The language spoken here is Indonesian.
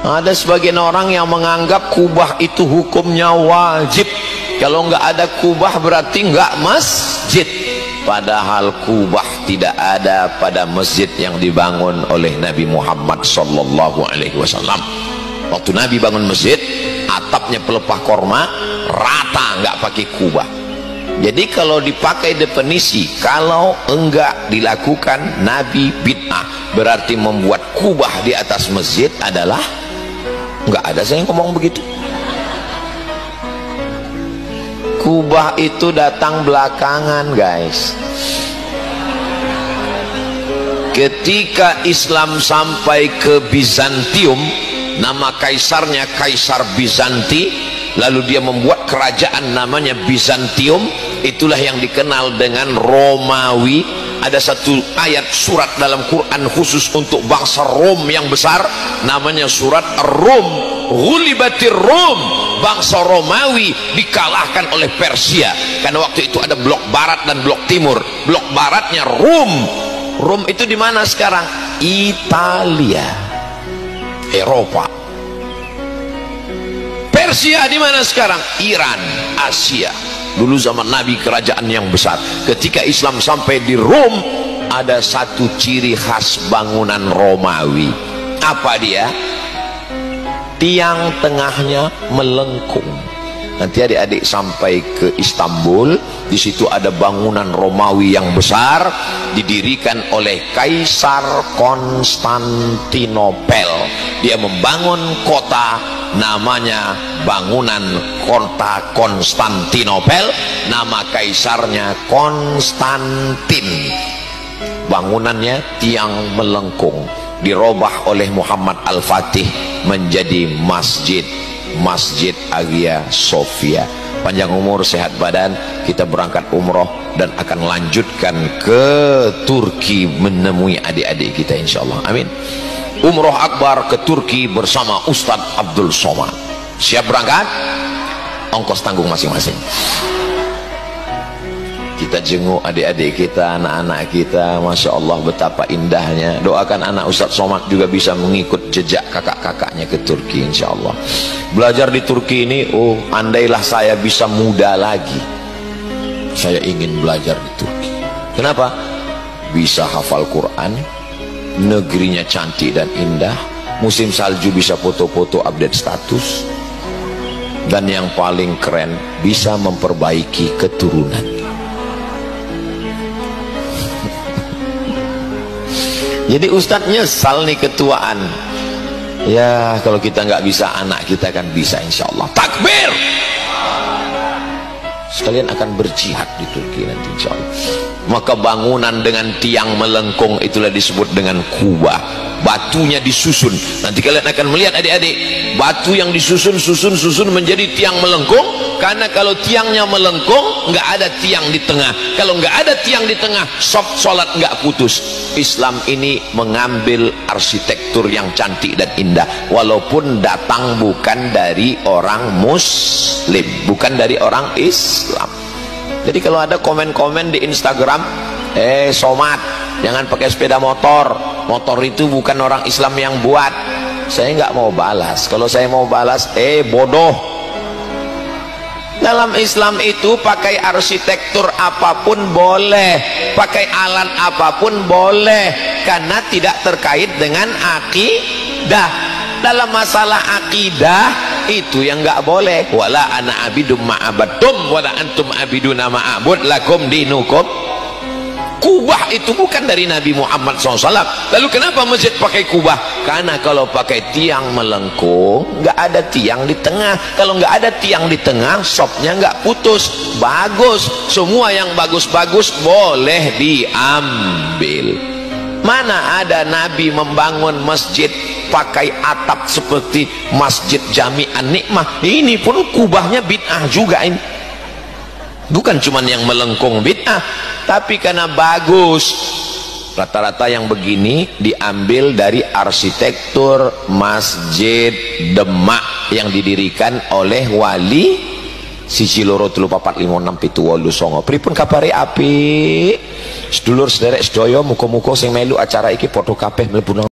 Ada sebagian orang yang menganggap kubah itu hukumnya wajib. Kalau nggak ada kubah berarti nggak masjid. Padahal kubah tidak ada pada masjid yang dibangun oleh Nabi Muhammad sallallahu alaihi wasallam. Waktu Nabi bangun masjid, atapnya pelepah korma, rata, nggak pakai kubah. Jadi kalau dipakai definisi, kalau enggak dilakukan Nabi bid'ah, berarti membuat kubah di atas masjid adalah enggak ada saya ngomong begitu. Kubah itu datang belakangan, guys. Ketika Islam sampai ke Bizantium, nama kaisarnya Kaisar Bizanti, lalu dia membuat kerajaan namanya Bizantium, itulah yang dikenal dengan Romawi. Ada satu ayat surat dalam Quran khusus untuk bangsa Rom yang besar, namanya surat Rum. Ghulibatir Rum, bangsa Romawi dikalahkan oleh Persia, karena waktu itu ada blok barat dan blok timur. Blok baratnya Rum. Rum itu di mana sekarang? Italia, Eropa. Persia di mana sekarang? Iran, Asia. Dulu zaman Nabi kerajaan yang besar. Ketika Islam sampai di Rom, ada satu ciri khas bangunan Romawi. Apa dia? Tiang tengahnya melengkung. Nanti adik-adik sampai ke Istanbul, di situ ada bangunan Romawi yang besar, didirikan oleh Kaisar Konstantinopel. Dia membangun kota, namanya bangunan kota Konstantinopel, nama kaisarnya Konstantin. Bangunannya tiang melengkung, dirubah oleh Muhammad Al-Fatih menjadi Masjid Hagia Sophia. Panjang umur, sehat badan, kita berangkat umroh dan akan lanjutkan ke Turki menemui adik-adik kita insyaallah. Amin. Umroh akbar ke Turki bersama Ustadz Abdul Somad. Siap berangkat? Ongkos tanggung masing-masing. Kita jenguk adik-adik kita, anak-anak kita. Masya Allah betapa indahnya. Doakan anak Ustadz Somad juga bisa mengikut jejak kakak-kakaknya ke Turki insya Allah. Belajar di Turki ini, oh andailah saya bisa muda lagi, saya ingin belajar di Turki. Kenapa? Bisa hafal Quran, negerinya cantik dan indah, musim salju bisa foto-foto update status, dan yang paling keren bisa memperbaiki keturunan. Jadi Ustadz nyesal nih ketuaan. Ya kalau kita nggak bisa, anak kita kan bisa insya Allah. Takbir! Sekalian akan berjihad di Turki nanti insya Allah. Maka bangunan dengan tiang melengkung itulah disebut dengan kubah. Batunya disusun. Nanti kalian akan melihat adik-adik, batu yang disusun menjadi tiang melengkung. Karena kalau tiangnya melengkung, nggak ada tiang di tengah. Kalau nggak ada tiang di tengah, sholat nggak putus. Islam ini mengambil arsitektur yang cantik dan indah, walaupun datang bukan dari orang Muslim, bukan dari orang Islam. Jadi kalau ada komen-komen di Instagram, Somad, jangan pakai sepeda motor. Motor itu bukan orang Islam yang buat. Saya nggak mau balas. Kalau saya mau balas, bodoh. Dalam Islam itu pakai arsitektur apapun boleh, pakai alat apapun boleh, karena tidak terkait dengan akidah. Dalam masalah akidah itu yang nggak boleh. Wala ana abidum ma'abadtum wala antum abiduna ma'abud lakum dinukum. Kubah itu bukan dari Nabi Muhammad SAW. Lalu kenapa masjid pakai kubah? Karena kalau pakai tiang melengkung, nggak ada tiang di tengah. Kalau nggak ada tiang di tengah, shopnya nggak putus. Bagus, semua yang bagus-bagus boleh diambil. Mana ada Nabi membangun masjid pakai atap seperti Masjid Jami'an Nikmah. Ini pun kubahnya bid'ah juga ini. Bukan cuma yang melengkung bid'ah, tapi karena bagus. Rata-rata yang begini diambil dari arsitektur Masjid Demak yang didirikan oleh Wali siji loro telu papat lima enam pitu wolu songo. Pripun kabare apik? Sedulur sederek sedaya, muga-muga sing melu acara iki padha kabeh mlebu